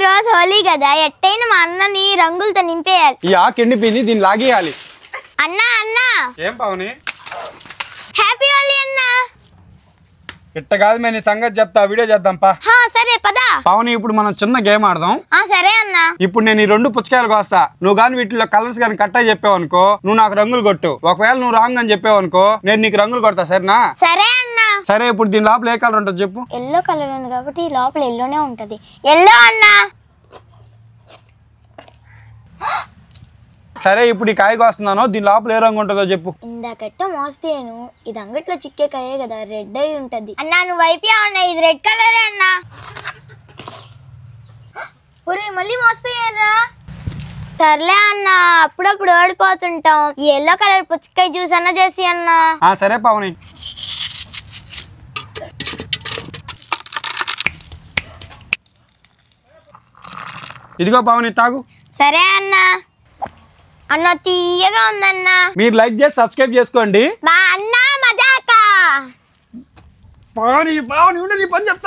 రోజు హోలీ కదా, ఎట్టైనా మా అన్నని రంగులతో నింపేయాలి. ఈ ఆకు ఎండిపోయింది, దీన్ని లాగేయాలి. అన్నా అన్నా ఏం పావని? హ్యాపీ హోలీ అన్నా. ఇట్ట కాదు, మేము నీ సంగతి చెప్తా, వీడియో చేద్దాం పా. సరే పదా. పావని, ఇప్పుడు మనం చిన్న గేమ్ ఆడదాం. సరే అన్నా. ఇప్పుడు నేను ఈ 2 పుచ్చకాయలు కోస్తా, నువ్వు కానీ వీటిలో కలర్స్ కానీ కట్ట చెప్పావు అనుకో, నువ్వు నాకు రంగులు కొట్టు. ఒకవేళ నువ్వు రాంగ్ అని చెప్పావు అనుకో, నేను నీకు రంగులు కొడతా, సరేనా? సరే అన్నా. సరే, ఇప్పుడు దీని లోపల ఏ కలర్ ఉంటుంది చెప్పు. ఎల్లో కలర్ ఉంది కాబట్టి లోపల ఎల్లోనే ఉంటది. ఎల్లో అన్నా. సరే, ఇప్పుడు ఈ కాయ కోస్తున్నాను, దీని లోపల ఏ రంగు ఉంటుందో చెప్పు. ఇందాకట్ట మోసపోయాను, ఇది అంగట్లో చిక్కే కాయే కదా, రెడ్ అయి ఉంటది. అన్నా నువ్వు అయిపోయా అన్నా, ఇది రెడ్ కలరే అన్నా. ఒరే మళ్ళీ మోసపోయారా? సర్లే అన్నా, అప్పుడప్పుడు ఓడిపోతుంటాం. ఈ ఎల్లో కలర్ పుచ్చకాయ జ్యూస్ అన్న చేసి అన్నా. సరే పావని. ఇదిగో పావని, తాగు. సరే అన్నా. అన్న తీయగా ఉందన్నా. మీరు లైక్ చేసి సబ్స్క్రైబ్ చేసుకోండి. మా అన్న మజాకా. పావని పావని ఉండి నీ పని చెప్తా.